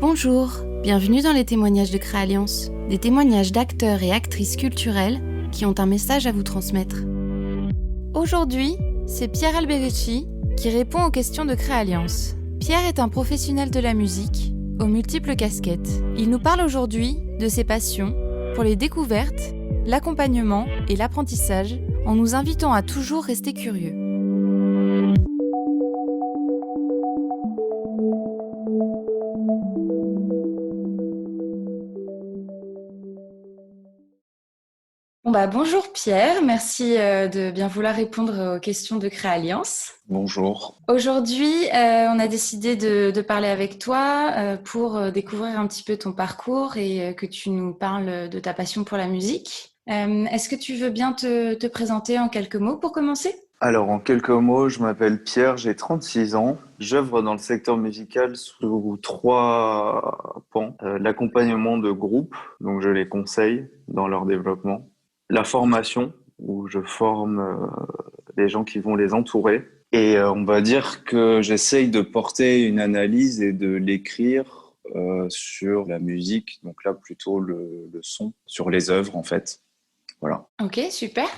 Bonjour, bienvenue dans les témoignages de Créalliance, des témoignages d'acteurs et actrices culturelles qui ont un message à vous transmettre. Aujourd'hui, c'est Pierre Alberici qui répond aux questions de Créalliance. Pierre est un professionnel de la musique, aux multiples casquettes. Il nous parle aujourd'hui de ses passions pour les découvertes, l'accompagnement et l'apprentissage, en nous invitant à toujours rester curieux. Bonjour Pierre, merci de bien vouloir répondre aux questions de Créalliance. Bonjour. Aujourd'hui, on a décidé de parler avec toi pour découvrir un petit peu ton parcours et que tu nous parles de ta passion pour la musique. Est-ce que tu veux bien te présenter en quelques mots pour commencer ? Alors, en quelques mots, je m'appelle Pierre, j'ai 36 ans. J'œuvre dans le secteur musical sous 3 pans. L'accompagnement de groupes, donc je les conseille dans leur développement. La formation, où je forme les gens qui vont les entourer. Et on va dire que j'essaye de porter une analyse et de l'écrire sur la musique, donc là plutôt le son, sur les œuvres en fait. Voilà. Ok, super.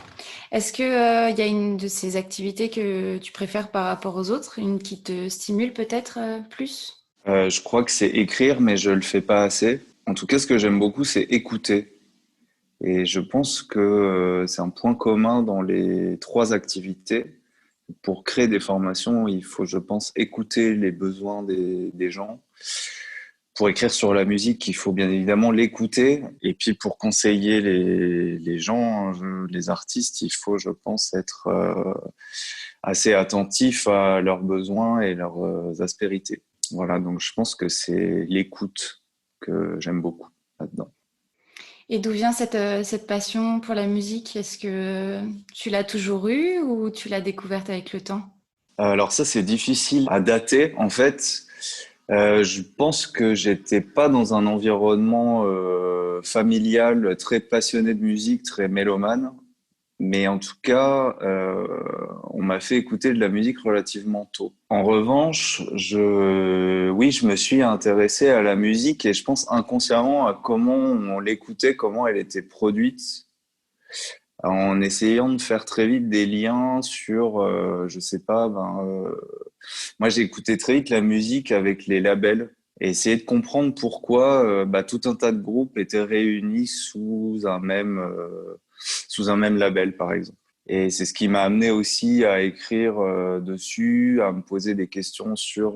Est-ce qu'il y a une de ces activités que tu préfères par rapport aux autres, une qui te stimule peut-être plus ? Je crois que c'est écrire, mais je le fais pas assez. En tout cas, ce que j'aime beaucoup, c'est écouter. Et je pense que c'est un point commun dans les 3 activités. Pour créer des formations, il faut, je pense, écouter les besoins des gens. Pour écrire sur la musique, il faut bien évidemment l'écouter. Et puis pour conseiller les gens, les artistes, il faut, je pense, être assez attentif à leurs besoins et leurs aspérités. Voilà, donc je pense que c'est l'écoute que j'aime beaucoup là-dedans. Et d'où vient cette passion pour la musique ? Est-ce que tu l'as toujours eue ou tu l'as découverte avec le temps ? Alors ça, c'est difficile à dater. En fait, je pense que j'étais pas dans un environnement familial très passionné de musique, très mélomane. Mais en tout cas, on m'a fait écouter de la musique relativement tôt. En revanche, oui, je me suis intéressé à la musique et je pense inconsciemment à comment on l'écoutait, comment elle était produite, en essayant de faire très vite des liens sur, je sais pas, moi j'ai écouté très vite la musique avec les labels et essayer de comprendre pourquoi tout un tas de groupes étaient réunis sous un même label, par exemple. Et c'est ce qui m'a amené aussi à écrire dessus, à me poser des questions sur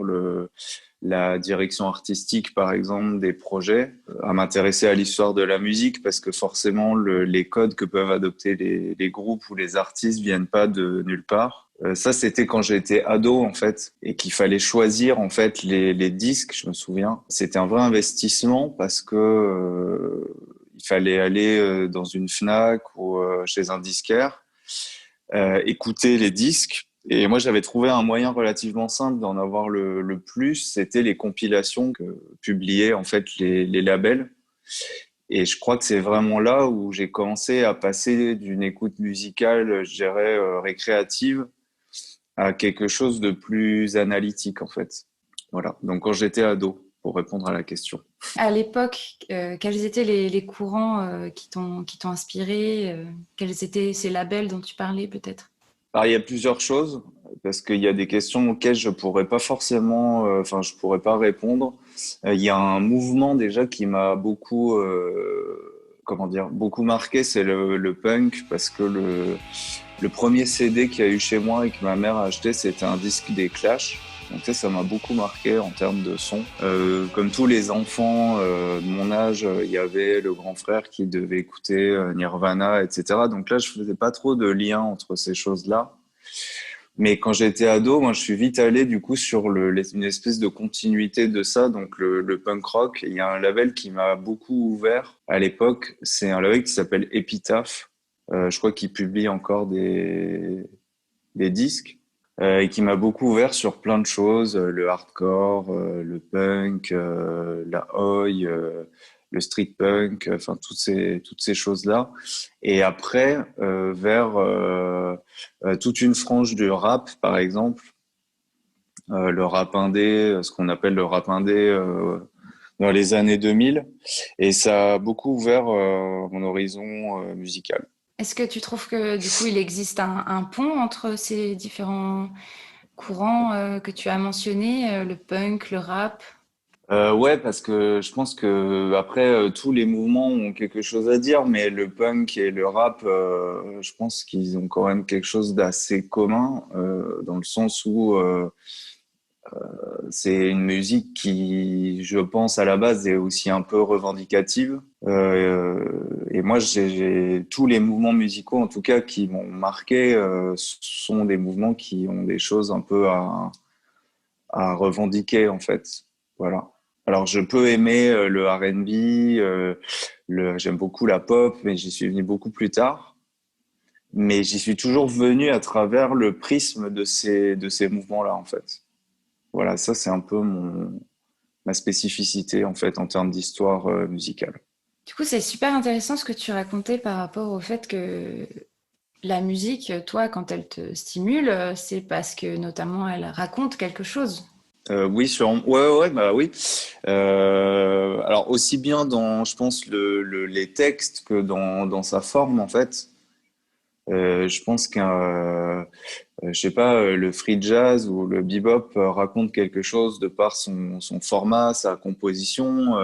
la direction artistique, par exemple, des projets, à m'intéresser à l'histoire de la musique, parce que forcément, les codes que peuvent adopter les groupes ou les artistes viennent pas de nulle part. Ça, c'était quand j'étais ado, en fait, et qu'il fallait choisir, en fait, les disques, je me souviens. C'était un vrai investissement parce que il fallait aller dans une Fnac ou chez un disquaire, écouter les disques. Et moi, j'avais trouvé un moyen relativement simple d'en avoir le plus, c'était les compilations que publiaient en fait les labels. Et je crois que c'est vraiment là où j'ai commencé à passer d'une écoute musicale, je dirais, récréative, à quelque chose de plus analytique en fait. Voilà. Donc quand j'étais ado, pour répondre à la question. À l'époque, quels étaient les courants qui t'ont inspiré quels étaient ces labels dont tu parlais peut-être ? Alors, il y a plusieurs choses, parce qu'il y a des questions auxquelles je pourrais pas forcément, je pourrais pas répondre. Il y a un mouvement déjà qui m'a beaucoup, beaucoup marqué, c'est le punk, parce que le premier CD qu'il y a eu chez moi et que ma mère a acheté, c'était un disque des Clash. Donc ça m'a beaucoup marqué en termes de son. Comme tous les enfants de mon âge, il y avait le grand frère qui devait écouter Nirvana, etc. Donc là, je faisais pas trop de lien entre ces choses-là. Mais quand j'étais ado, moi, je suis vite allé du coup sur une espèce de continuité de ça, donc le punk rock. Il y a un label qui m'a beaucoup ouvert à l'époque. C'est un label qui s'appelle Epitaph. Je crois qu'il publie encore des disques. Et qui m'a beaucoup ouvert sur plein de choses, le hardcore, le punk, la oi, le street punk, enfin toutes ces choses-là. Et après, vers toute une frange du rap, par exemple, le rap indé, ce qu'on appelle le rap indé dans les années 2000 et ça a beaucoup ouvert mon horizon musical. Est-ce que tu trouves que du coup il existe un pont entre ces différents courants que tu as mentionnés, le punk, le rap? Ouais, parce que je pense que après tous les mouvements ont quelque chose à dire, mais le punk et le rap, je pense qu'ils ont quand même quelque chose d'assez commun dans le sens où c'est une musique qui, je pense, à la base est aussi un peu revendicative. Et moi, tous les mouvements musicaux, en tout cas, qui m'ont marqué, sont des mouvements qui ont des choses un peu à revendiquer, en fait. Voilà. Alors, je peux aimer le R&B, j'aime beaucoup la pop, mais j'y suis venu beaucoup plus tard. Mais j'y suis toujours venu à travers le prisme de ces mouvements-là, en fait. Voilà, ça, c'est un peu ma spécificité, en fait, en termes d'histoire musicale. Du coup, c'est super intéressant ce que tu racontais par rapport au fait que la musique, toi, quand elle te stimule, c'est parce que notamment elle raconte quelque chose. Oui, ouais, bah oui. Alors aussi bien dans, je pense, les textes que dans sa forme, en fait. Je pense je sais pas, le free jazz ou le bebop raconte quelque chose de par son format, sa composition.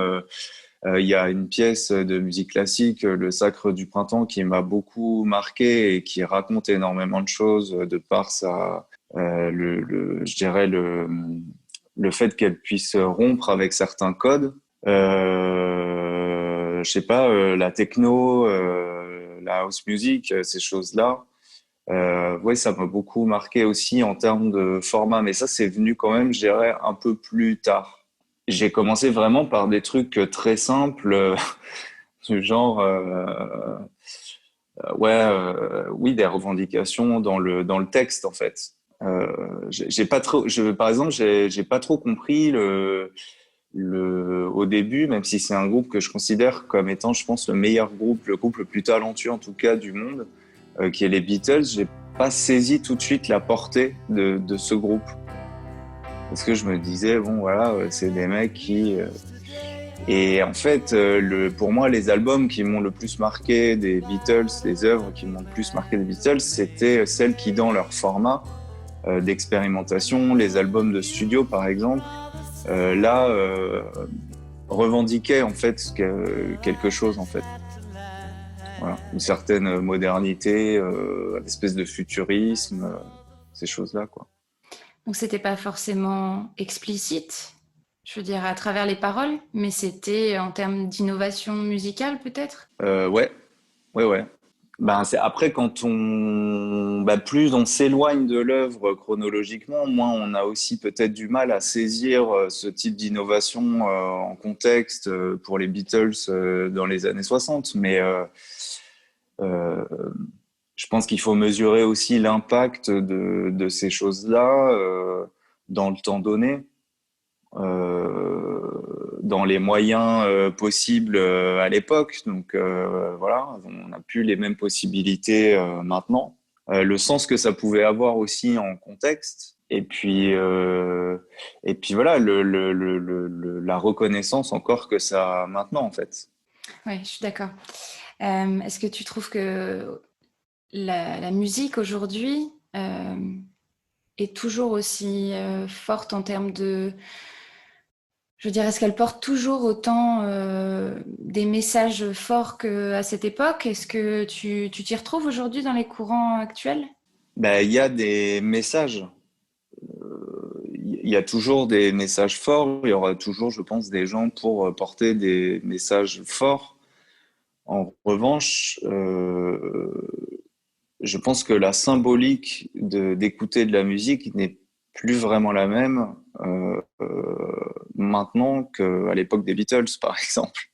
Il y a une pièce de musique classique, Le Sacre du Printemps, qui m'a beaucoup marqué et qui raconte énormément de choses de par je dirais le fait qu'elle puisse rompre avec certains codes. Je sais pas, la techno, la house music, ces choses-là. Ouais, ça m'a beaucoup marqué aussi en termes de format, mais ça, c'est venu quand même, je dirais, un peu plus tard. J'ai commencé vraiment par des trucs très simples, du genre, oui, des revendications dans le texte, en fait. J'ai pas trop, par exemple, j'ai pas trop compris au début, même si c'est un groupe que je considère comme étant, je pense, le meilleur groupe, le groupe le plus talentueux en tout cas du monde, qui est les Beatles. J'ai pas saisi tout de suite la portée de ce groupe. Parce que je me disais, bon voilà, c'est des mecs qui... Et en fait, pour moi, les albums qui m'ont le plus marqué des Beatles, les œuvres qui m'ont le plus marqué des Beatles, c'était celles qui, dans leur format d'expérimentation, les albums de studio par exemple, là, revendiquaient en fait quelque chose en fait. Voilà, une certaine modernité, une espèce de futurisme, ces choses-là, quoi. Donc c'était pas forcément explicite, je veux dire à travers les paroles, mais c'était en termes d'innovation musicale peut-être? Ouais, ouais. Ben, c'est après plus on s'éloigne de l'œuvre chronologiquement, moins on a aussi peut-être du mal à saisir ce type d'innovation en contexte pour les Beatles dans les années 60. Mais euh, je pense qu'il faut mesurer aussi l'impact de ces choses-là dans le temps donné, dans les moyens possibles à l'époque. Donc voilà, on n'a plus les mêmes possibilités maintenant. Le sens que ça pouvait avoir aussi en contexte. Et puis voilà, la reconnaissance encore que ça a maintenant en fait. Oui, je suis d'accord. Est-ce que tu trouves que la musique aujourd'hui est toujours aussi forte en termes de... Je veux dire, est-ce qu'elle porte toujours autant des messages forts qu'à cette époque? Est-ce que tu t'y retrouves aujourd'hui dans les courants actuels? Ben, il y a des messages. Il y a toujours des messages forts. Il y aura toujours, je pense, des gens pour porter des messages forts. En revanche, je pense que la symbolique d'écouter de la musique n'est plus vraiment la même maintenant qu'à l'époque des Beatles, par exemple.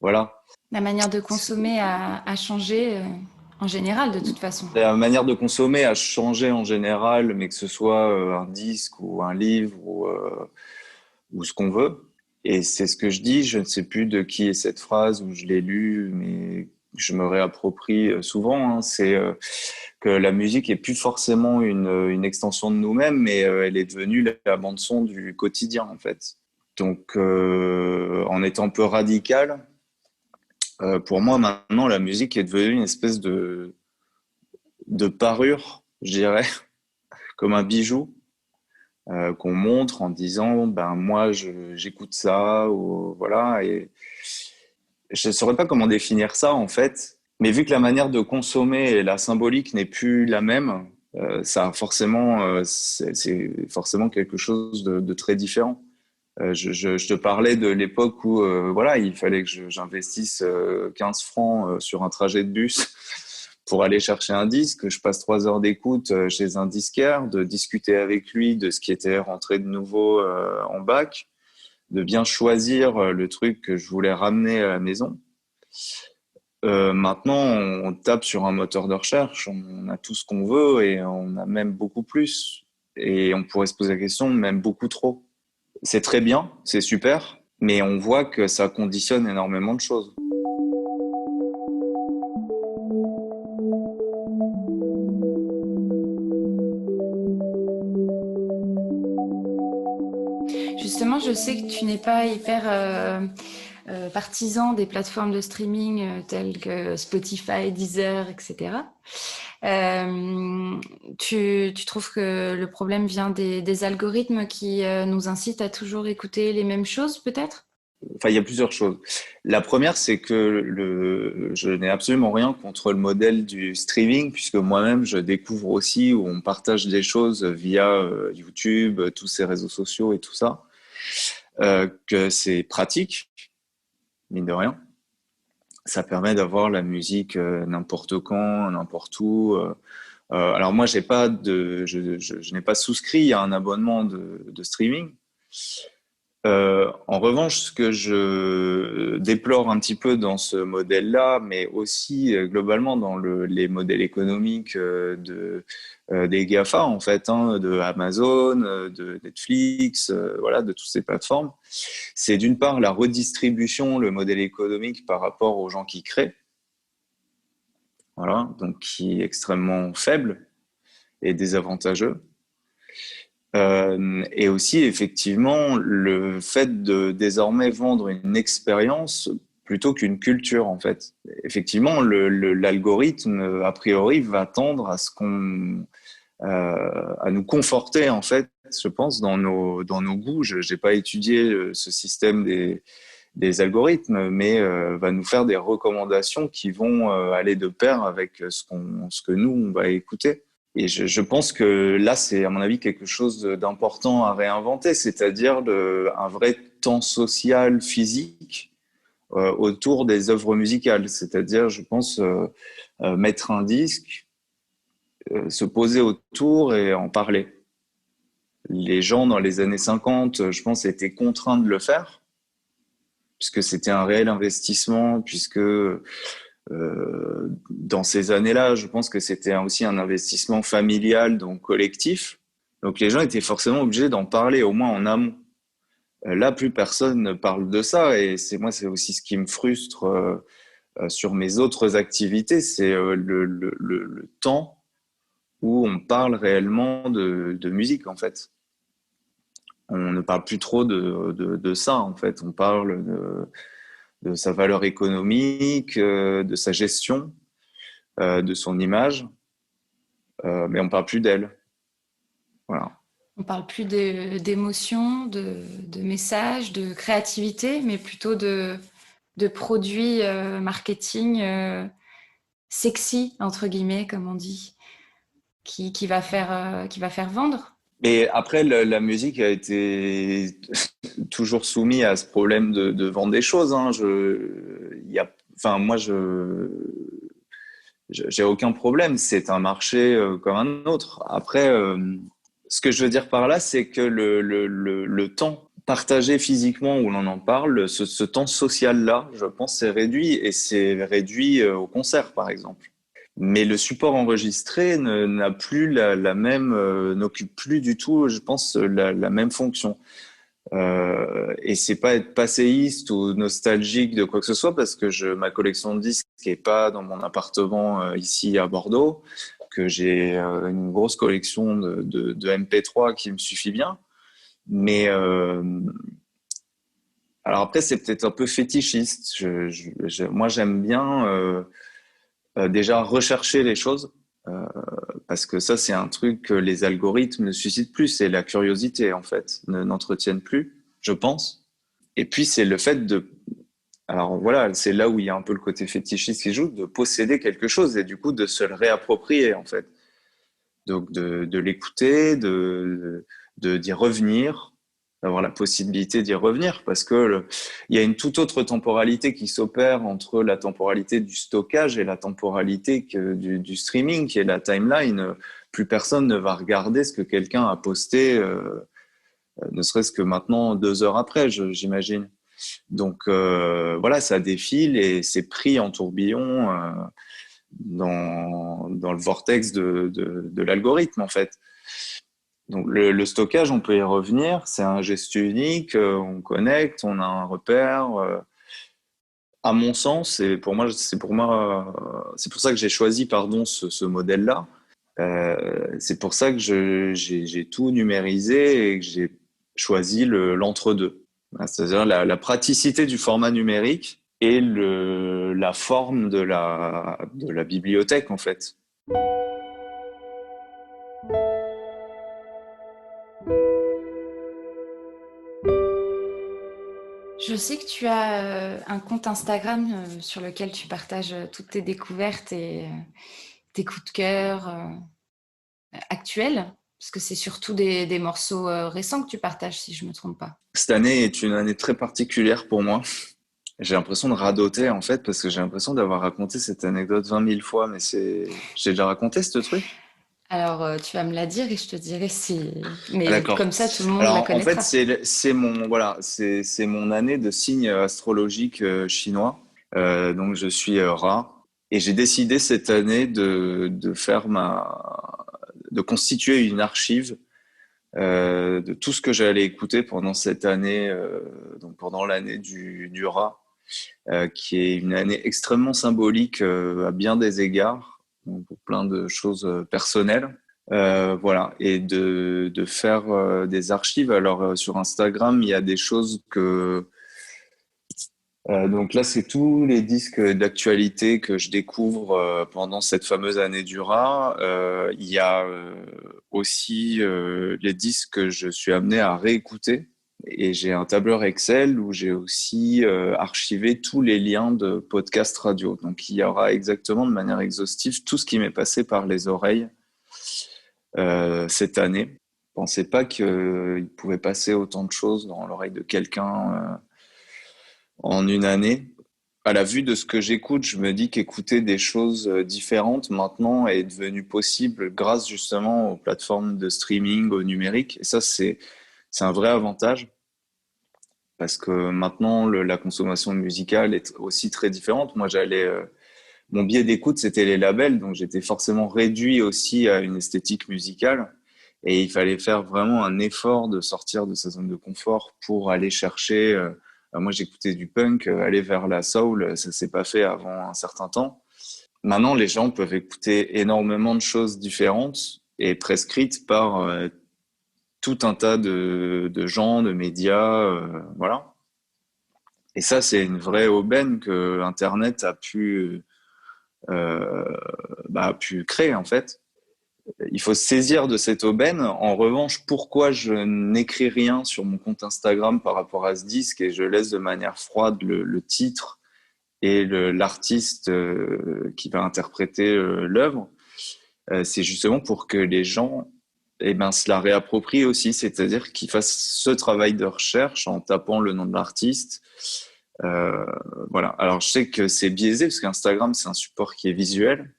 Voilà. La manière de consommer a changé en général de toute façon. La manière de consommer a changé en général, mais que ce soit un disque ou un livre ou ce qu'on veut. Et c'est ce que je dis, je ne sais plus de qui est cette phrase, où je l'ai lue, mais je me réapproprie souvent. Hein, c'est que la musique est plus forcément une extension de nous-mêmes, mais elle est devenue la bande-son du quotidien, en fait. Donc, en étant un peu radical, pour moi, maintenant, la musique est devenue une espèce de parure, je dirais, comme un bijou qu'on montre en disant, ben moi, j'écoute ça, ou voilà. Et je ne saurais pas comment définir ça, en fait. Mais vu que la manière de consommer et la symbolique n'est plus la même, ça a forcément, c'est forcément quelque chose de très différent. Je te parlais de l'époque où voilà, il fallait que j'investisse 15 francs sur un trajet de bus pour aller chercher un disque, que je passe 3 heures d'écoute chez un disquaire, de discuter avec lui de ce qui était rentré de nouveau en bac, de bien choisir le truc que je voulais ramener à la maison. Maintenant, on tape sur un moteur de recherche, on a tout ce qu'on veut et on a même beaucoup plus. Et on pourrait se poser la question, même beaucoup trop. C'est très bien, c'est super, mais on voit que ça conditionne énormément de choses. Justement, je sais que tu n'es pas hyper partisan des plateformes de streaming telles que Spotify, Deezer, etc. Tu trouves que le problème vient des algorithmes qui nous incitent à toujours écouter les mêmes choses, peut-être? Enfin, il y a plusieurs choses. La première, c'est que je n'ai absolument rien contre le modèle du streaming, puisque moi-même, je découvre aussi où on partage des choses via YouTube, tous ces réseaux sociaux et tout ça, que c'est pratique, mine de rien. Ça permet d'avoir la musique n'importe quand, n'importe où. Alors moi, je n'ai pas souscrit à un abonnement de streaming. En revanche, ce que je déplore un petit peu dans ce modèle-là, mais aussi globalement dans les modèles économiques des GAFA, en fait, hein, de Amazon, de Netflix, voilà, de toutes ces plateformes, c'est d'une part la redistribution, le modèle économique par rapport aux gens qui créent, voilà, donc qui est extrêmement faible et désavantageux. Et aussi, effectivement, le fait de désormais vendre une expérience plutôt qu'une culture, en fait. Effectivement, l'algorithme, a priori, va tendre à à nous conforter, en fait, je pense, dans nos goûts. Je n'ai pas étudié ce système des algorithmes, mais va nous faire des recommandations qui vont aller de pair avec ce que nous, on va écouter. Et je pense que là, c'est à mon avis quelque chose d'important à réinventer, c'est-à-dire un vrai temps social, physique autour des œuvres musicales. C'est-à-dire, je pense, mettre un disque, se poser autour et en parler. Les gens dans les années 50, je pense, étaient contraints de le faire, puisque c'était un réel investissement, puisque dans ces années-là, je pense que c'était aussi un investissement familial, donc collectif. Donc les gens étaient forcément obligés d'en parler, au moins en amont. Là, plus personne ne parle de ça, et c'est aussi ce qui me frustre sur mes autres activités, c'est le temps où on parle réellement de musique, en fait. On ne parle plus trop de ça, en fait. On parle de sa valeur économique, de sa gestion, de son image, mais on parle plus d'elle. Voilà. On parle plus d'émotions, de messages, de créativité, mais plutôt de produits marketing sexy, entre guillemets, comme on dit, qui va faire vendre. Et après, la musique a été toujours soumise à ce problème de vendre des choses. Hein. Enfin, moi, j'ai aucun problème. C'est un marché comme un autre. Après, ce que je veux dire par là, c'est que le temps partagé physiquement où l'on en parle, ce temps social-là, je pense, c'est réduit. Et c'est réduit au concert, par exemple. Mais le support enregistré n'a plus la même, n'occupe plus du tout, je pense, la même fonction. Et c'est pas être passéiste ou nostalgique de quoi que ce soit, parce que ma collection de disques n'est pas dans mon appartement ici à Bordeaux, que j'ai une grosse collection de MP3 qui me suffit bien. Mais Alors après, c'est peut-être un peu fétichiste. Moi, j'aime bien déjà rechercher les choses parce que ça, c'est un truc que les algorithmes ne suscitent plus. C'est la curiosité, en fait, n'entretiennent plus, je pense. Et puis, c'est le fait de... Alors voilà, c'est là où il y a un peu le côté fétichiste qui joue, de posséder quelque chose et du coup de se le réapproprier, en fait. Donc de l'écouter, d'y revenir, d'avoir la possibilité d'y revenir, parce que il y a une toute autre temporalité qui s'opère entre la temporalité du stockage et la temporalité du streaming, qui est la timeline. Plus personne ne va regarder ce que quelqu'un a posté, ne serait-ce que maintenant 2 heures après, j'imagine. Donc voilà, ça défile et c'est pris en tourbillon. Dans le vortex de l'algorithme, en fait. Donc, le stockage, on peut y revenir. C'est un geste unique. On connecte, on a un repère. À mon sens, c'est pour ça que j'ai choisi, pardon, ce modèle-là. C'est pour ça que j'ai tout numérisé et que j'ai choisi l'entre-deux. C'est-à-dire la praticité du format numérique et la forme de la bibliothèque, en fait. Je sais que tu as un compte Instagram sur lequel tu partages toutes tes découvertes et tes coups de cœur actuels, parce que c'est surtout des morceaux récents que tu partages, si je ne me trompe pas. Cette année est une année très particulière pour moi. J'ai l'impression de radoter, en fait, parce que j'ai l'impression d'avoir raconté cette anecdote 20 000 fois, mais j'ai déjà raconté ce truc? Alors, tu vas me la dire et je te dirai si... Ah, Mais d'accord. comme ça, tout le monde la Alors, en fait, connaîtra. c'est mon année de signe astrologique chinois. Donc, je suis rat. Et j'ai décidé cette année de constituer une archive de tout ce que j'allais écouter pendant cette année, donc pendant l'année du rat, qui est une année extrêmement symbolique à bien des égards, donc pour plein de choses personnelles. Voilà, et de faire des archives. Alors sur Instagram, il y a des choses donc là, c'est tous les disques d'actualité que je découvre pendant cette fameuse année du rat. Il y a aussi les disques que je suis amené à réécouter. Et j'ai un tableur Excel où j'ai aussi archivé tous les liens de podcast radio. Donc il y aura exactement de manière exhaustive tout ce qui m'est passé par les oreilles cette année. Je pensais pas qu'il pouvait passer autant de choses dans l'oreille de quelqu'un en une année. À la vue de ce que j'écoute, je me dis qu'écouter des choses différentes maintenant est devenu possible grâce justement aux plateformes de streaming, au numérique. Et ça, c'est un vrai avantage parce que maintenant, la consommation musicale est aussi très différente. Moi, mon biais d'écoute, c'était les labels, donc j'étais forcément réduit aussi à une esthétique musicale. Et il fallait faire vraiment un effort de sortir de sa zone de confort pour aller chercher. Moi, j'écoutais du punk, aller vers la soul, ça s'est pas fait avant un certain temps. Maintenant, les gens peuvent écouter énormément de choses différentes et prescrites par tout un tas de gens, de médias, voilà. Et ça, c'est une vraie aubaine que Internet euh, a pu créer en fait. Il faut se saisir de cette aubaine. En revanche, pourquoi je n'écris rien sur mon compte Instagram par rapport à ce disque et je laisse de manière froide le titre et l'artiste qui va interpréter l'œuvre, c'est justement pour que les gens se la réapproprient aussi, c'est-à-dire qu'ils fassent ce travail de recherche en tapant le nom de l'artiste. Voilà. Alors je sais que c'est biaisé parce qu'Instagram c'est un support qui est visuel.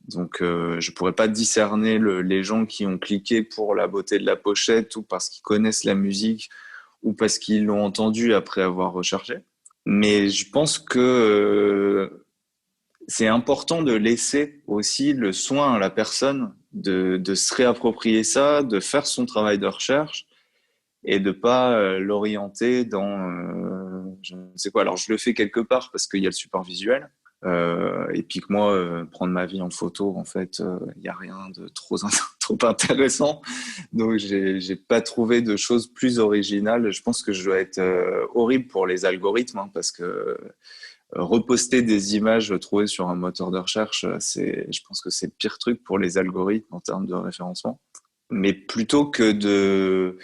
Donc, je pourrais pas discerner les gens qui ont cliqué pour la beauté de la pochette ou parce qu'ils connaissent la musique ou parce qu'ils l'ont entendu après avoir recherché. Mais je pense que c'est important de laisser aussi le soin à la personne de se réapproprier ça, de faire son travail de recherche et de pas l'orienter dans je ne sais quoi. Alors, je le fais quelque part parce qu'il y a le support visuel, Et puis que moi, prendre ma vie en photo, en fait, il n'y a rien de trop, trop intéressant. Donc, j'ai pas trouvé de choses plus originales. Je pense que je dois être horrible pour les algorithmes, hein, parce que reposter des images trouvées sur un moteur de recherche, je pense que c'est le pire truc pour les algorithmes en termes de référencement. Mais plutôt que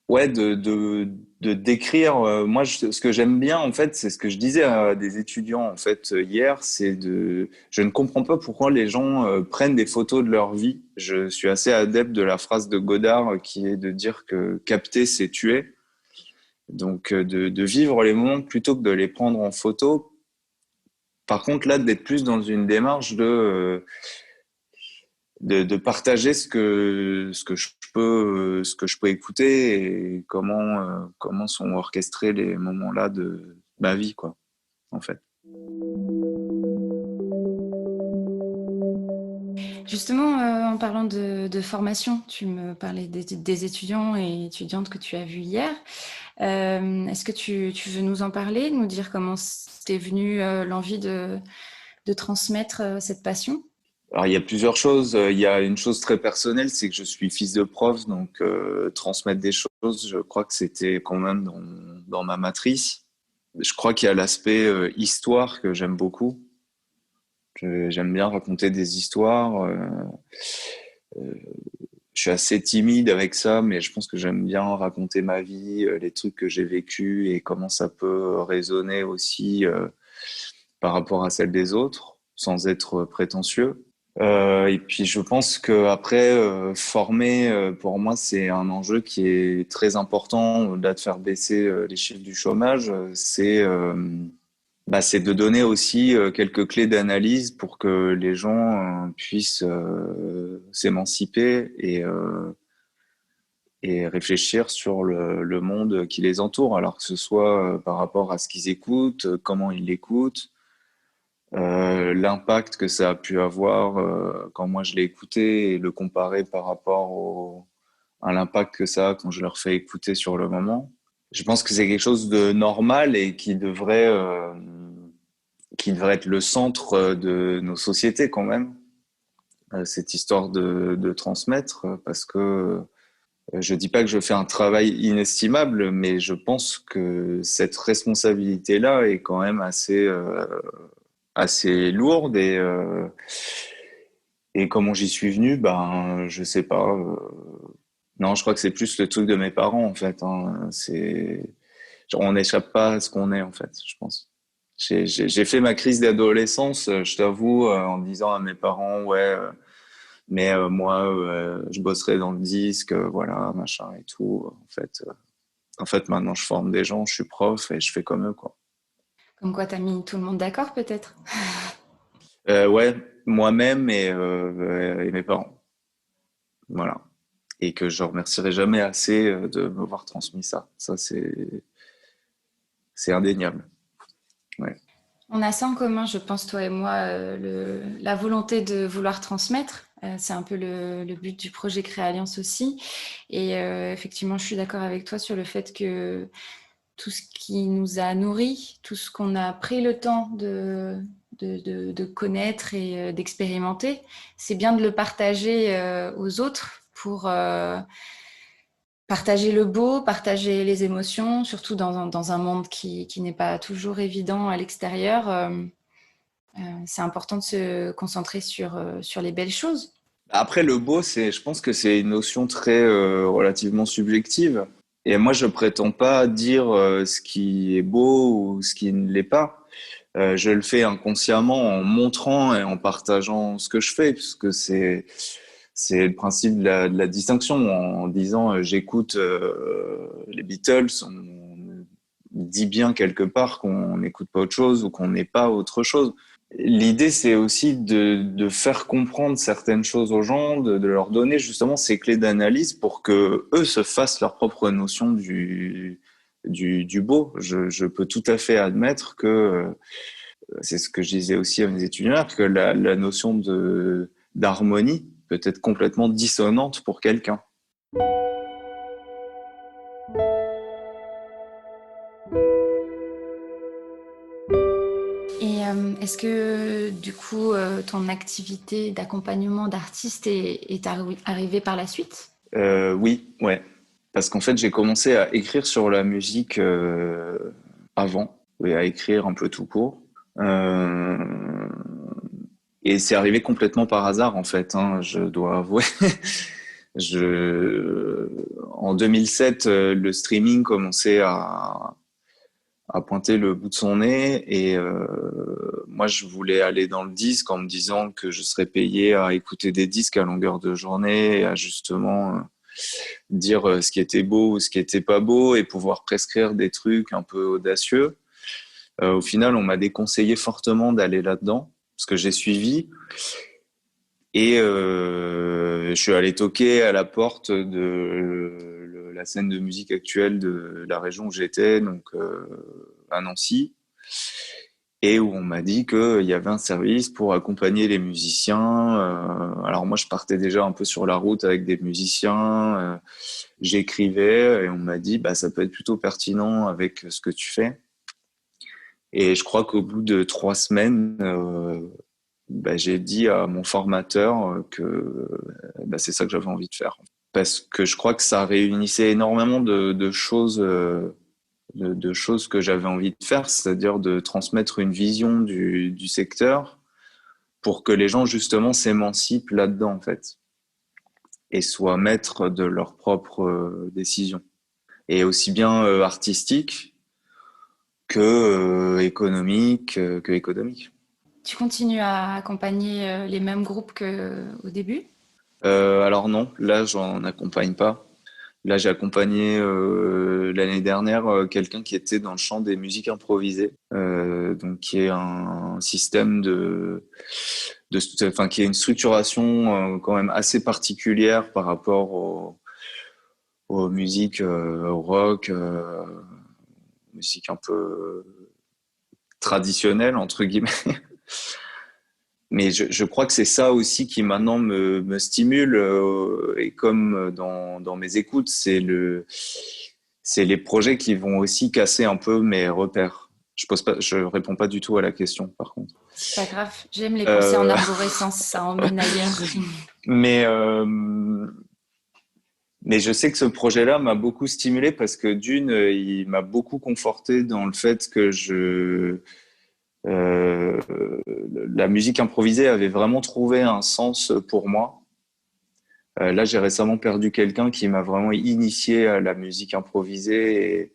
ouais, de décrire. Moi, ce que j'aime bien, en fait, c'est ce que je disais à des étudiants, en fait, hier, je ne comprends pas pourquoi les gens prennent des photos de leur vie. Je suis assez adepte de la phrase de Godard qui est de dire que capter, c'est tuer. Donc, de vivre les moments plutôt que de les prendre en photo. Par contre, là, d'être plus dans une démarche de partager ce que je peux écouter et comment sont orchestrés les moments là de ma vie, quoi, en fait. Justement, en parlant de formation, tu me parlais des étudiants et étudiantes que tu as vus hier. Est-ce que tu veux nous en parler, nous dire comment t'es venue l'envie de transmettre cette passion? Alors, il y a plusieurs choses. Il y a une chose très personnelle, c'est que je suis fils de prof, donc transmettre des choses, je crois que c'était quand même dans ma matrice. Je crois qu'il y a l'aspect histoire que j'aime beaucoup. J'aime bien raconter des histoires. Je suis assez timide avec ça, mais je pense que j'aime bien raconter ma vie, les trucs que j'ai vécus et comment ça peut résonner aussi par rapport à celle des autres, sans être prétentieux. Et puis je pense que après former, pour moi, c'est un enjeu qui est très important. Au-delà de faire baisser les chiffres du chômage, c'est de donner aussi quelques clés d'analyse pour que les gens puissent s'émanciper et réfléchir sur le monde qui les entoure, alors que ce soit par rapport à ce qu'ils écoutent, comment ils l'écoutent, l'impact que ça a pu avoir quand moi je l'ai écouté et le comparer par rapport à l'impact que ça a quand je leur fais écouter sur le moment. Je pense que c'est quelque chose de normal et qui devrait être le centre de nos sociétés quand même, cette histoire de transmettre, parce que je dis pas que je fais un travail inestimable, mais je pense que cette responsabilité-là est quand même assez lourde et comment j'y suis venu, ben je sais pas. Non, je crois que c'est plus le truc de mes parents en fait. Hein. On n'échappe pas à ce qu'on est en fait, je pense. J'ai fait ma crise d'adolescence, je t'avoue, en disant à mes parents, ouais, mais moi, je bosserai dans le disque, voilà, machin et tout. En fait, maintenant, je forme des gens, je suis prof et je fais comme eux, quoi. Comme quoi, t'as mis tout le monde d'accord, peut-être? Ouais, moi-même et mes parents, voilà. Et que je remercierai jamais assez de m'avoir transmis ça. Ça, c'est indéniable. Ouais. On a ça en commun, je pense, toi et moi, la volonté de vouloir transmettre. C'est un peu le but du projet Créalliance aussi. Et effectivement, je suis d'accord avec toi sur le fait que tout ce qui nous a nourris, tout ce qu'on a pris le temps de connaître et d'expérimenter, c'est bien de le partager aux autres pour partager le beau, partager les émotions, surtout dans un monde qui n'est pas toujours évident à l'extérieur. C'est important de se concentrer sur les belles choses. Après, le beau, je pense que c'est une notion très relativement subjective. Et moi, je prétends pas dire ce qui est beau ou ce qui ne l'est pas. Je le fais inconsciemment en montrant et en partageant ce que je fais, puisque c'est le principe de la distinction. En disant j'écoute les Beatles, on dit bien quelque part qu'on n'écoute pas autre chose ou qu'on n'est pas autre chose. L'idée, c'est aussi de faire comprendre certaines choses aux gens, de leur donner justement ces clés d'analyse pour que eux se fassent leur propre notion du beau. Je peux tout à fait admettre que c'est ce que je disais aussi à mes étudiants, que la notion d'harmonie peut être complètement dissonante pour quelqu'un. Est-ce que du coup, ton activité d'accompagnement d'artiste est arrivée par la suite? Oui, ouais. Parce qu'en fait, j'ai commencé à écrire sur la musique avant, et à écrire un peu tout court. Euh, et c'est arrivé complètement par hasard, en fait, hein, je dois avouer. En 2007, le streaming commençait à pointer le bout de son nez et moi, je voulais aller dans le disque en me disant que je serais payé à écouter des disques à longueur de journée et à justement dire ce qui était beau ou ce qui était pas beau et pouvoir prescrire des trucs un peu audacieux. Au final, on m'a déconseillé fortement d'aller là-dedans, ce que j'ai suivi. Et je suis allé toquer à la porte de la scène de musique actuelle de la région où j'étais, donc à Nancy, et où on m'a dit qu'il y avait un service pour accompagner les musiciens. Alors moi, je partais déjà un peu sur la route avec des musiciens, j'écrivais, et on m'a dit, bah, ça peut être plutôt pertinent avec ce que tu fais. Et je crois qu'au bout de 3 semaines, bah, j'ai dit à mon formateur que bah, c'est ça que j'avais envie de faire. Parce que je crois que ça réunissait énormément de choses, de choses que j'avais envie de faire, c'est-à-dire de transmettre une vision du secteur pour que les gens justement s'émancipent là-dedans en fait et soient maîtres de leurs propres décisions. Et aussi bien artistique que économique, que économique. Tu continues à accompagner les mêmes groupes qu'au début? Alors non, là j'en accompagne pas. Là j'ai accompagné l'année dernière quelqu'un qui était dans le champ des musiques improvisées, donc qui est un système enfin qui est une structuration quand même assez particulière par rapport aux musiques, au rock, musique un peu traditionnelle entre guillemets. Mais je crois que c'est ça aussi qui maintenant me stimule et comme dans mes écoutes, c'est les projets qui vont aussi casser un peu mes repères. Je réponds pas du tout à la question par contre. C'est pas grave, j'aime les conseils en arborescence, ça emmène ailleurs. Mais mais je sais que ce projet-là m'a beaucoup stimulé parce que d'une, il m'a beaucoup conforté dans le fait que euh, la musique improvisée avait vraiment trouvé un sens pour moi. Là, j'ai récemment perdu quelqu'un qui m'a vraiment initié à la musique improvisée et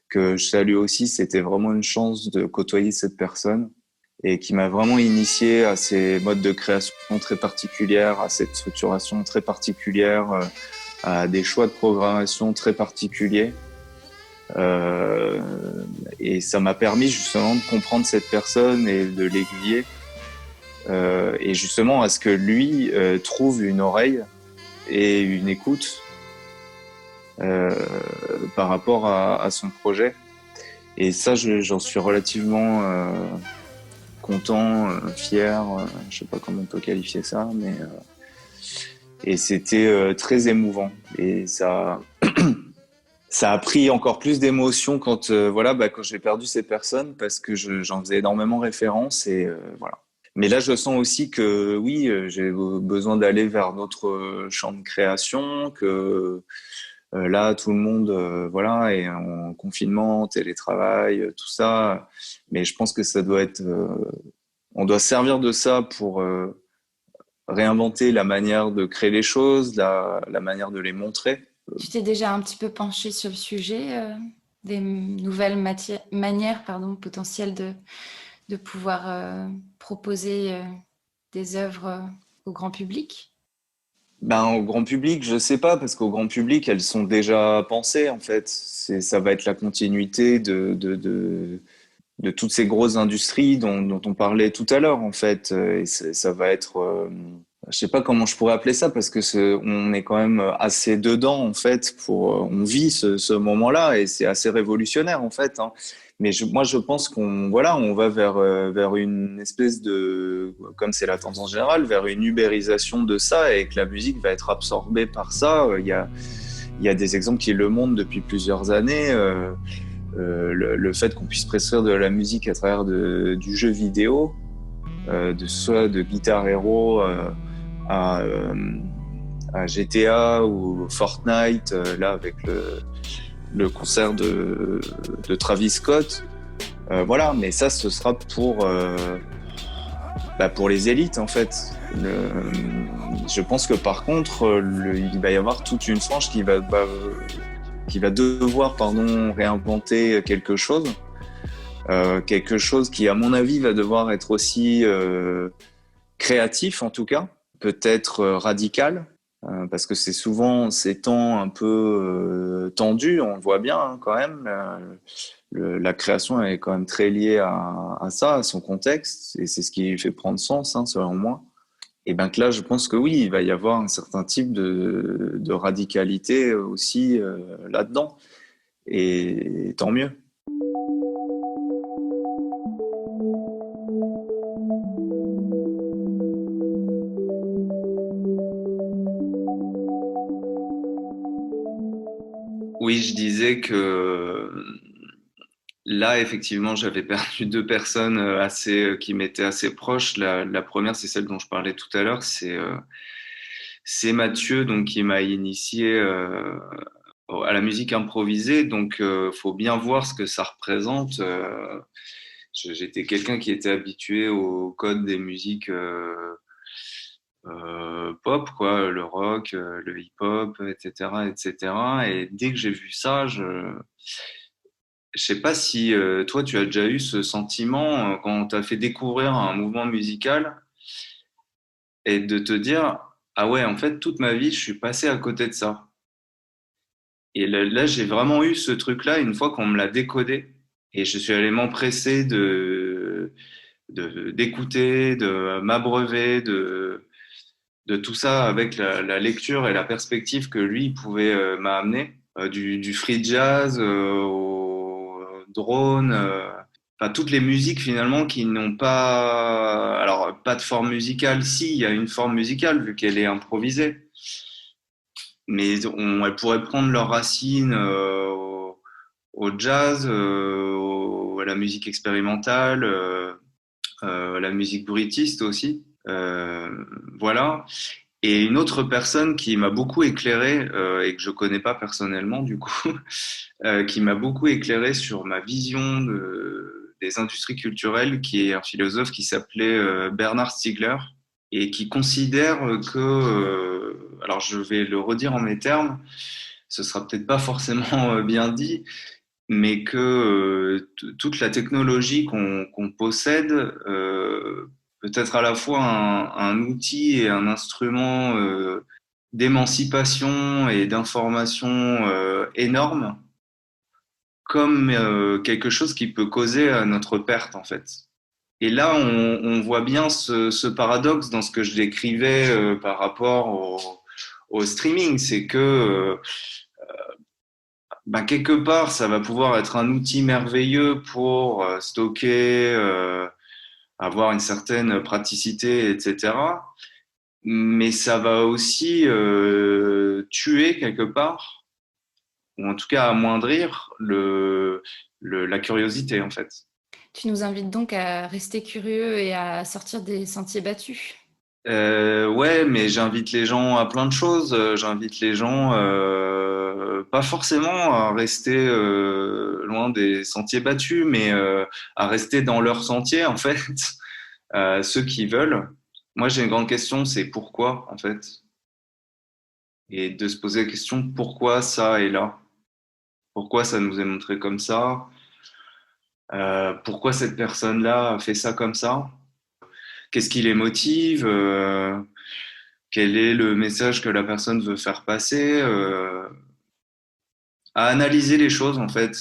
que je salue aussi. C'était vraiment une chance de côtoyer cette personne et qui m'a vraiment initié à ces modes de création très particulières, à cette structuration très particulière, à des choix de programmation très particuliers. Et ça m'a permis justement de comprendre cette personne et de l'aiguiller et justement à ce que lui trouve une oreille et une écoute par rapport à son projet. Et ça, j'en suis relativement content, fier, je sais pas comment on peut qualifier ça, mais et c'était très émouvant. Et ça, ça a pris encore plus d'émotion quand voilà, bah, quand j'ai perdu ces personnes parce que j'en faisais énormément référence et voilà. Mais là, je sens aussi que oui, j'ai besoin d'aller vers d'autres champs de création, que là, tout le monde voilà, est en confinement, télétravail, tout ça. Mais je pense que ça doit être, on doit servir de ça pour réinventer la manière de créer les choses, la manière de les montrer. Tu t'es déjà un petit peu penché sur le sujet des nouvelles manières potentielles de pouvoir proposer des œuvres au grand public? Ben, au grand public, je sais pas, parce qu'au grand public, elles sont déjà pensées, en fait. Ça va être la continuité de toutes ces grosses industries dont on parlait tout à l'heure, en fait. Et ça va être, je sais pas comment je pourrais appeler ça, parce que on est quand même assez dedans, en fait, on vit ce moment-là, et c'est assez révolutionnaire, en fait, hein. Mais moi, je pense on va vers une espèce de, comme c'est la tendance générale, vers une ubérisation de ça et que la musique va être absorbée par ça. Il y a des exemples qui le montrent depuis plusieurs années. le fait qu'on puisse prescrire de la musique à travers du jeu vidéo, soit de Guitar Hero à, euh, à GTA ou Fortnite, là avec le concert de Travis Scott. Voilà, mais ça, ce sera pour les élites, en fait. Je pense que par contre, il va y avoir toute une frange qui va devoir réinventer quelque chose qui, à mon avis, va devoir être aussi créatif, en tout cas, peut-être radical, parce que c'est souvent ces temps un peu tendus, on le voit bien quand même. La création est quand même très liée à ça, à son contexte, et c'est ce qui lui fait prendre sens, selon moi. Et bien que là, je pense que oui, il va y avoir un certain type de radicalité aussi là-dedans, et tant mieux. Oui, je disais que là, effectivement, j'avais perdu deux personnes qui m'étaient assez proches. La première, c'est celle dont je parlais tout à l'heure, c'est Mathieu, donc qui m'a initié à la musique improvisée. Donc, faut bien voir ce que ça représente. J'étais quelqu'un qui était habitué au code des musiques pop, quoi, le rock, le hip-hop, etc., etc. Et dès que j'ai vu ça, je sais pas si toi, tu as déjà eu ce sentiment quand on t'a fait découvrir un mouvement musical et de te dire, ah ouais, en fait, toute ma vie, je suis passé à côté de ça. Et là, j'ai vraiment eu ce truc-là une fois qu'on me l'a décodé et je suis allé m'empresser d'écouter, de m'abreuver de tout ça avec la lecture et la perspective que lui pouvait m'amener, du free jazz au drone, enfin toutes les musiques finalement qui n'ont pas, alors pas de forme musicale, si il y a une forme musicale vu qu'elle est improvisée, mais elles pourraient prendre leurs racines au jazz, à la musique expérimentale, à la musique bruitiste aussi. Voilà. Et une autre personne qui m'a beaucoup éclairé et que je connais pas personnellement du coup, qui m'a beaucoup éclairé sur ma vision des industries culturelles, qui est un philosophe qui s'appelait Bernard Stiegler et qui considère que, alors je vais le redire en mes termes, ce sera peut-être pas forcément bien dit, mais que toute la technologie qu'on possède peut être à la fois un outil et un instrument d'émancipation et d'information énorme, comme quelque chose qui peut causer à notre perte en fait. Et là, on voit bien ce paradoxe dans ce que je décrivais par rapport au streaming, c'est que quelque part, ça va pouvoir être un outil merveilleux pour stocker, avoir une certaine praticité, etc. Mais ça va aussi tuer quelque part, ou en tout cas amoindrir la curiosité, en fait. Tu nous invites donc à rester curieux et à sortir des sentiers battus. Ouais, mais j'invite les gens à plein de choses. J'invite les gens pas forcément à rester loin des sentiers battus, mais à rester dans leur sentier, en fait. Ceux qui veulent. Moi, j'ai une grande question, c'est pourquoi, en fait. Et de se poser la question pourquoi ça est là. Pourquoi ça nous est montré comme ça. Pourquoi cette personne-là a fait ça comme ça. Qu'est-ce qui les motive quel est le message que la personne veut faire passer, à analyser les choses en fait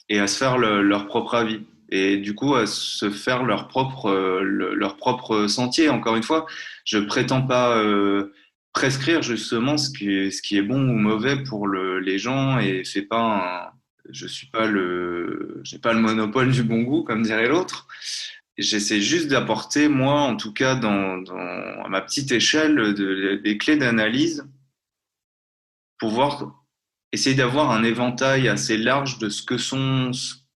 et à se faire leur propre avis et du coup à se faire leur propre sentier. Encore une fois, je prétends pas prescrire justement ce qui est bon ou mauvais pour les gens et fais pas je suis pas j'ai pas le monopole du bon goût comme dirait l'autre. J'essaie juste d'apporter, moi, en tout cas, à ma petite échelle, des clés d'analyse pour voir essayer d'avoir un éventail assez large de ce que sont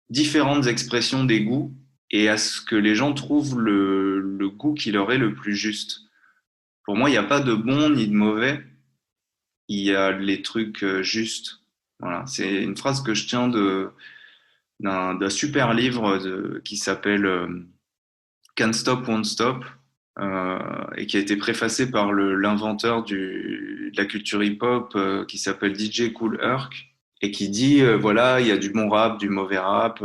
différentes expressions des goûts et à ce que les gens trouvent le goût qui leur est le plus juste. Pour moi, il n'y a pas de bon ni de mauvais, il y a les trucs justes. Voilà, c'est une phrase que je tiens d'un super livre qui s'appelle Can't Stop, Won't Stop, et qui a été préfacé par l'inventeur de la culture hip-hop qui s'appelle DJ Kool Herc, et qui dit, voilà, il y a du bon rap, du mauvais rap,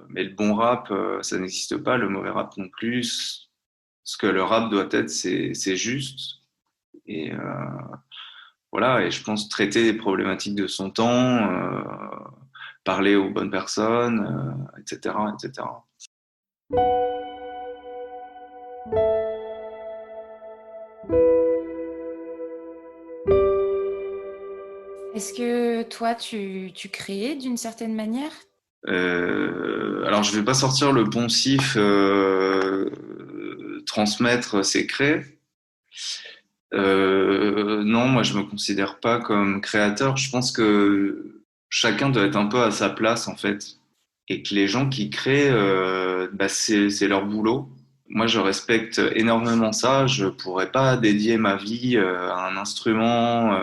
mais le bon rap, ça n'existe pas, le mauvais rap non plus. Ce que le rap doit être, c'est juste. Et voilà, et je pense traiter les problématiques de son temps, parler aux bonnes personnes, etc., etc. Est-ce que toi, tu créais d'une certaine manière? Alors, je vais pas sortir le poncif transmettre, c'est créer. Non, moi, je me considère pas comme créateur. Je pense que chacun doit être un peu à sa place, en fait, et que les gens qui créent, bah, c'est leur boulot. Moi, je respecte énormément ça. Je pourrais pas dédier ma vie à un instrument,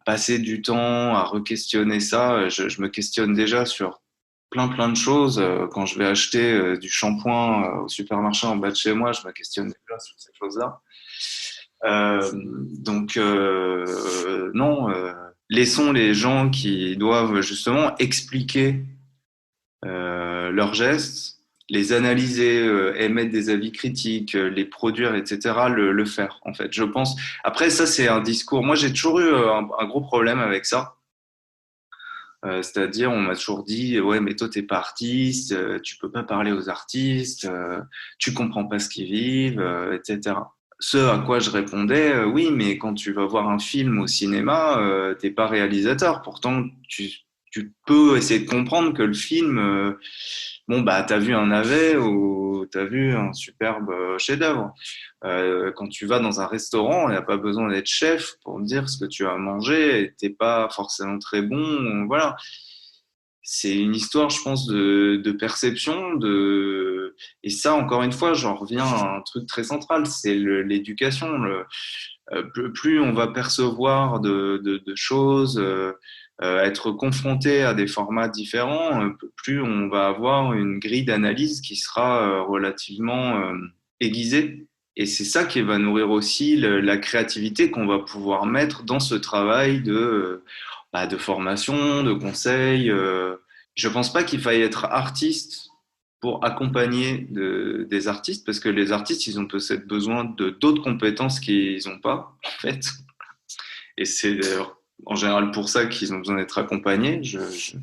passer du temps à re-questionner ça. Je me questionne déjà sur plein de choses. Quand je vais acheter du shampoing au supermarché en bas de chez moi, je me questionne déjà sur ces choses-là. Non, laissons les gens qui doivent justement expliquer leurs gestes, les analyser, émettre des avis critiques, les produire, etc., le faire, en fait. Je pense. Après, ça, c'est un discours. Moi, j'ai toujours eu un gros problème avec ça. C'est-à-dire, on m'a toujours dit, ouais, mais toi, t'es pas artiste, tu peux pas parler aux artistes, tu comprends pas ce qu'ils vivent, etc. Ce à quoi je répondais, oui, mais quand tu vas voir un film au cinéma, t'es pas réalisateur. Pourtant, tu peux essayer de comprendre que le film, bon, bah, t'as vu un navet ou t'as vu un superbe chef-d'œuvre. Quand tu vas dans un restaurant, il n'y a pas besoin d'être chef pour dire ce que tu as mangé, et t'es pas forcément très bon. Voilà. C'est une histoire, je pense, de perception, et ça, encore une fois, j'en reviens à un truc très central, c'est l'éducation. Plus on va percevoir de choses, être confronté à des formats différents, plus on va avoir une grille d'analyse qui sera relativement aiguisée. Et c'est ça qui va nourrir aussi la créativité qu'on va pouvoir mettre dans ce travail de formation, de conseil. Je pense pas qu'il faille être artiste pour accompagner des artistes, parce que les artistes, ils ont peut-être besoin de d'autres compétences qu'ils n'ont pas, en fait. Et c'est d'ailleurs en général pour ça qu'ils ont besoin d'être accompagnés, je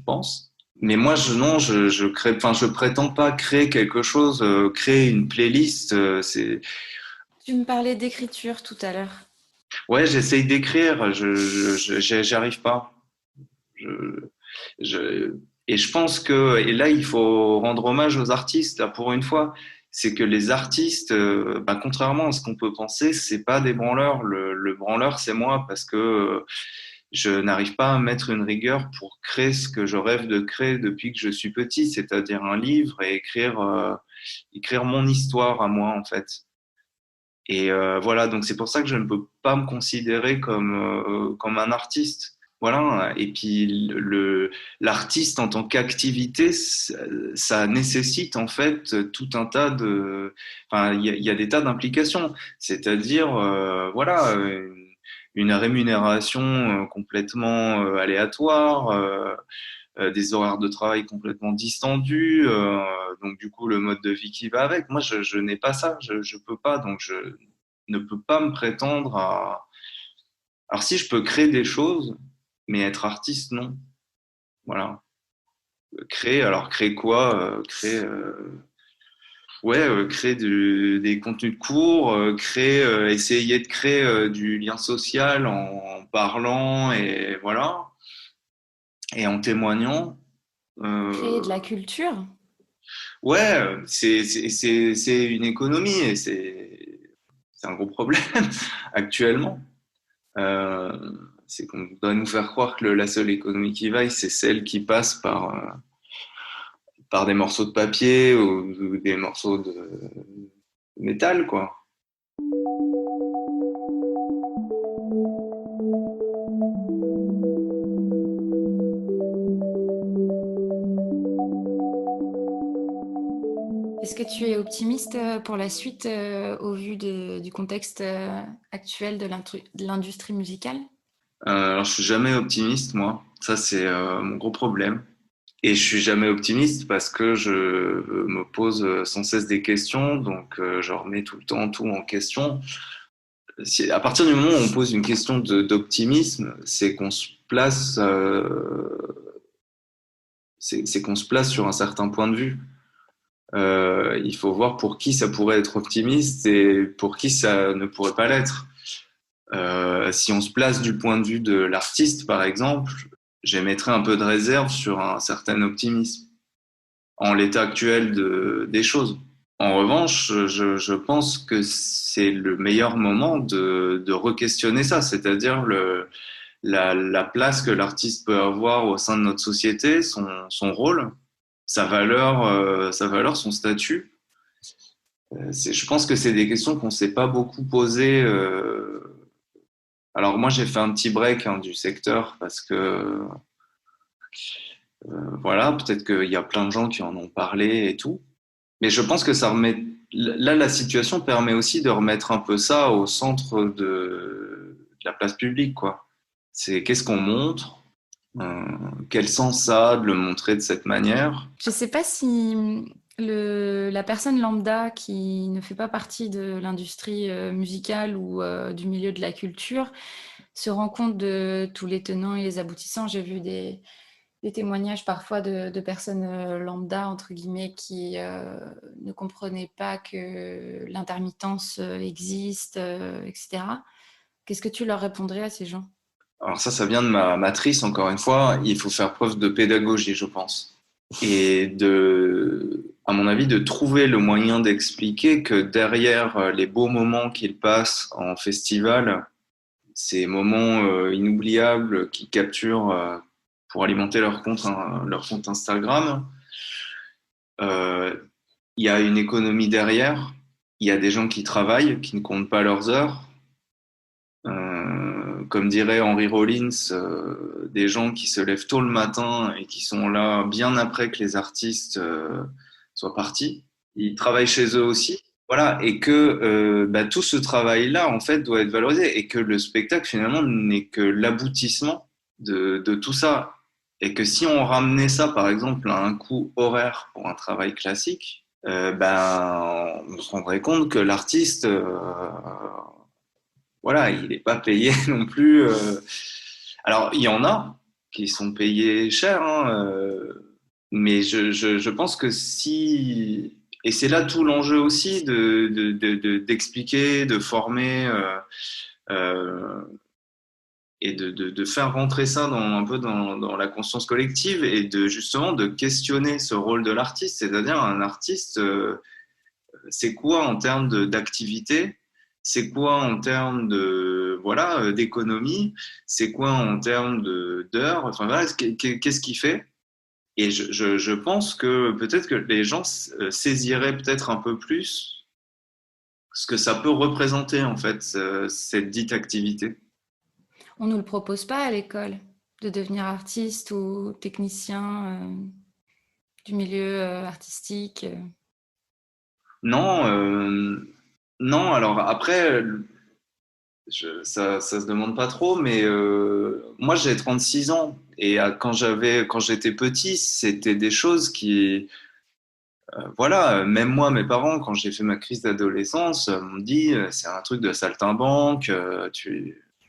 pense. Mais moi, non, je crée, enfin, je prétends pas créer quelque chose, créer une playlist. Tu me parlais d'écriture tout à l'heure. Ouais, j'essaye d'écrire, j'y arrive pas. Je, je, et je pense que, et là, il faut rendre hommage aux artistes, là, pour une fois. C'est que les artistes, bah, contrairement à ce qu'on peut penser, c'est pas des branleurs. Le branleur, c'est moi, parce que je n'arrive pas à mettre une rigueur pour créer ce que je rêve de créer depuis que je suis petit, c'est-à-dire un livre et écrire mon histoire à moi, en fait. Et voilà, donc c'est pour ça que je ne peux pas me considérer comme un artiste. Voilà, et puis l'artiste en tant qu'activité, ça nécessite en fait tout un tas enfin, il y a des tas d'implications. C'est-à-dire, voilà, une rémunération complètement aléatoire, des horaires de travail complètement distendus, donc du coup le mode de vie qui va avec. Moi, je n'ai pas ça, je peux pas, donc je ne peux pas me prétendre à. Alors si je peux créer des choses, mais être artiste, non. Voilà. Créer, alors créer quoi? Créer des contenus de cours, essayer de créer du lien social en parlant et voilà, et en témoignant. Créer Euh, de la culture? Ouais, c'est une économie et c'est un gros problème actuellement. Euh, C'est qu'on doit nous faire croire que la seule économie qui vaille, c'est celle qui passe par des morceaux de papier ou des morceaux de métal, quoi. Est-ce que tu es optimiste pour la suite au vu du contexte actuel de l'industrie musicale? Alors, je suis jamais optimiste, moi. Ça, c'est mon gros problème. Et je suis jamais optimiste parce que je me pose sans cesse des questions, donc je remets tout le temps tout en question. À partir du moment où on pose une question d'optimisme, c'est qu'on se place, c'est qu'on se place sur un certain point de vue. Il faut voir pour qui ça pourrait être optimiste et pour qui ça ne pourrait pas l'être. Si on se place du point de vue de l'artiste, par exemple, j'émettrais un peu de réserve sur un certain optimisme en l'état actuel des choses. En revanche, je pense que c'est le meilleur moment de re-questionner ça, c'est-à-dire la place que l'artiste peut avoir au sein de notre société, son rôle, sa valeur, son statut. Je pense que c'est des questions qu'on ne s'est pas beaucoup posées. Alors moi, j'ai fait un petit break du secteur parce que voilà, peut-être qu'il y a plein de gens qui en ont parlé et tout. Mais je pense que ça remet. Là, la situation permet aussi de remettre un peu ça au centre de la place publique, quoi. C'est qu'est-ce qu'on montre, quel sens ça a de le montrer de cette manière. Je ne sais pas si la personne lambda qui ne fait pas partie de l'industrie musicale ou du milieu de la culture se rend compte de tous les tenants et les aboutissants. J'ai vu des témoignages parfois de personnes lambda, entre guillemets, qui ne comprenaient pas que l'intermittence existe, etc. Qu'est-ce que tu leur répondrais à ces gens? Alors ça vient de ma matrice, encore une fois. Il faut faire preuve de pédagogie, je pense. Et à mon avis, de trouver le moyen d'expliquer que derrière les beaux moments qu'ils passent en festival, ces moments inoubliables qu'ils capturent pour alimenter leur compte Instagram, euh, il y a une économie derrière, il y a des gens qui travaillent, qui ne comptent pas leurs heures. Comme dirait Henry Rollins, des gens qui se lèvent tôt le matin et qui sont là bien après que les artistes soient partis. Ils travaillent chez eux aussi. Voilà, et que tout ce travail-là, en fait, doit être valorisé et que le spectacle, finalement, n'est que l'aboutissement de tout ça. Et que si on ramenait ça, par exemple, à un coût horaire pour un travail classique, on se rendrait compte que l'artiste, voilà, il n'est pas payé non plus. Alors, il y en a qui sont payés cher, hein, mais je pense que si. Et c'est là tout l'enjeu aussi d'expliquer, de former euh, et de faire rentrer ça un peu dans la conscience collective et justement de questionner ce rôle de l'artiste. C'est-à-dire, un artiste, c'est quoi en termes d'activité? C'est quoi en termes d'économie? C'est quoi en termes d'heures? Enfin voilà, qu'est-ce qu'il fait? Et je pense que peut-être que les gens saisiraient peut-être un peu plus ce que ça peut représenter en fait cette dite activité. On ne nous le propose pas à l'école de devenir artiste ou technicien du milieu artistique. Non, non. Alors après, ça se demande pas trop, mais moi j'ai 36 ans et quand j'étais petit, c'était des choses qui, voilà, même moi, mes parents, quand j'ai fait ma crise d'adolescence, m'ont dit c'est un truc de saltimbanque,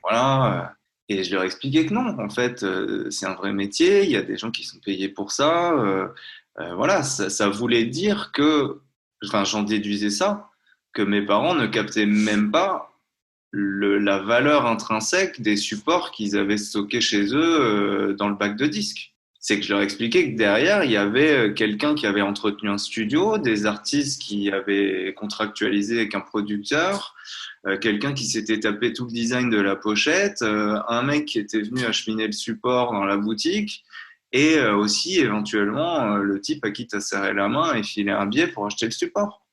voilà. Et je leur expliquais que non, en fait, c'est un vrai métier, il y a des gens qui sont payés pour ça. Voilà, ça voulait dire que, enfin, j'en déduisais ça, que mes parents ne captaient même pas la valeur intrinsèque des supports qu'ils avaient stockés chez eux dans le bac de disques. C'est que je leur expliquais que derrière, il y avait quelqu'un qui avait entretenu un studio, des artistes qui avaient contractualisé avec un producteur, quelqu'un qui s'était tapé tout le design de la pochette, un mec qui était venu acheminer le support dans la boutique, et aussi éventuellement le type à qui tu as serré la main et filé un billet pour acheter le support.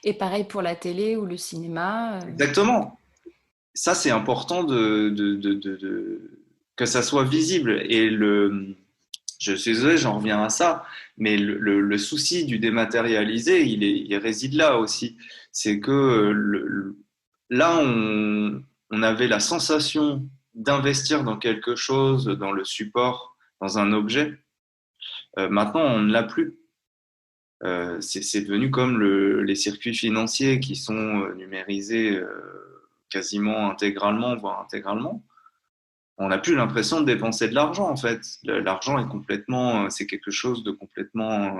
Et pareil pour la télé ou le cinéma. Exactement. Ça, c'est important que ça soit visible. Et je suis désolé, j'en reviens à ça, mais le souci du dématérialisé, il réside là aussi. C'est que là, on avait la sensation d'investir dans quelque chose, dans le support, dans un objet. Maintenant, on ne l'a plus. C'est devenu comme les circuits financiers qui sont numérisés quasiment intégralement, voire intégralement. On n'a plus l'impression de dépenser de l'argent, en fait. L'argent est complètement, c'est quelque chose de complètement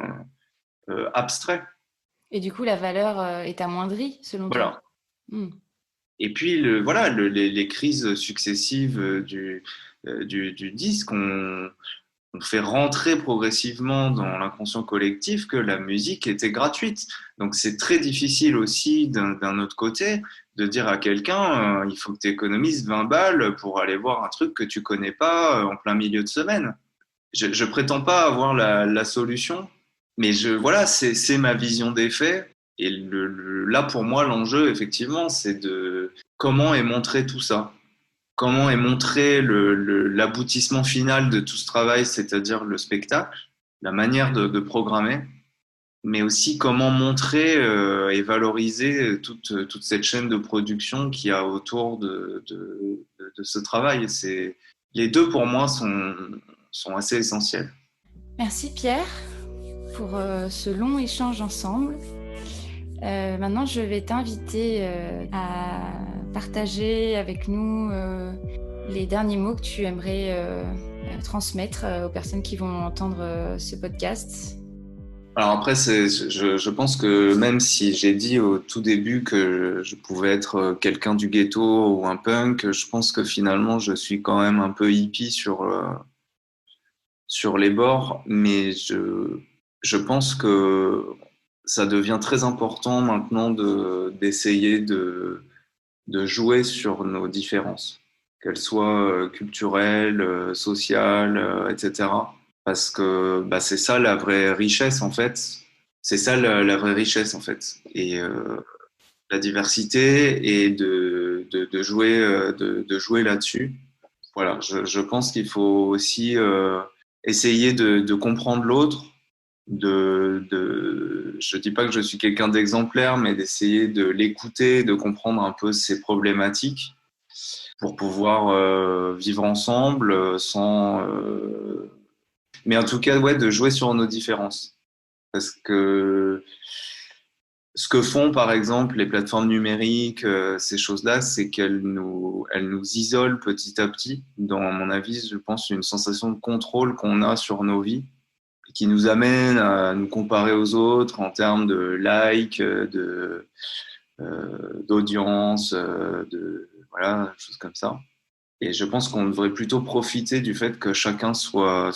abstrait. Et du coup, la valeur est amoindrie, selon toi. Voilà. Et puis, voilà, les crises successives du disque ont fait rentrer progressivement dans l'inconscient collectif que la musique était gratuite. Donc, c'est très difficile aussi, d'un autre côté, de dire à quelqu'un il faut que tu économises 20 balles pour aller voir un truc que tu connais pas en plein milieu de semaine. Je prétends pas avoir la solution, mais voilà, c'est ma vision des faits. Et là, pour moi, l'enjeu, effectivement, c'est de comment est montré tout ça. Comment est montré l'aboutissement final de tout ce travail, c'est-à-dire le spectacle, la manière de programmer, mais aussi comment montrer et valoriser toute cette chaîne de production qu'il y a autour de ce travail. Les deux, pour moi, sont assez essentiels. Merci Pierre pour ce long échange ensemble. Maintenant, je vais t'inviter à partager avec nous les derniers mots que tu aimerais transmettre aux personnes qui vont entendre ce podcast. Alors après, je pense que même si j'ai dit au tout début que je pouvais être quelqu'un du ghetto ou un punk, je pense que finalement, je suis quand même un peu hippie sur les bords, mais je pense que ça devient très important maintenant d'essayer de jouer sur nos différences, qu'elles soient culturelles, sociales, etc. Parce que c'est ça la vraie richesse en fait. C'est ça la vraie richesse en fait. Et la diversité et de jouer de jouer là-dessus. Voilà, je pense qu'il faut aussi essayer de comprendre l'autre. Je dis pas que je suis quelqu'un d'exemplaire, mais d'essayer de l'écouter, de comprendre un peu ses problématiques pour pouvoir vivre ensemble sans. Mais en tout cas, ouais, de jouer sur nos différences, parce que ce que font par exemple les plateformes numériques, ces choses-là, c'est elles nous isolent petit à petit. Dans mon avis, je pense une sensation de contrôle qu'on a sur nos vies, qui nous amène à nous comparer aux autres en termes de likes, d'audience, voilà, choses comme ça. Et je pense qu'on devrait plutôt profiter du fait que chacun soit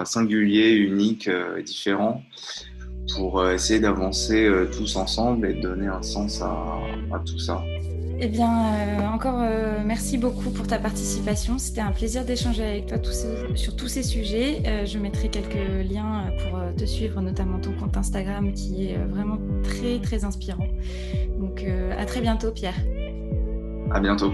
singulier, unique et différent pour essayer d'avancer tous ensemble et de donner un sens à tout ça. Eh bien, encore merci beaucoup pour ta participation. C'était un plaisir d'échanger avec toi sur tous ces sujets. Je mettrai quelques liens pour te suivre, notamment ton compte Instagram qui est vraiment très, très inspirant. Donc, à très bientôt, Pierre. À bientôt.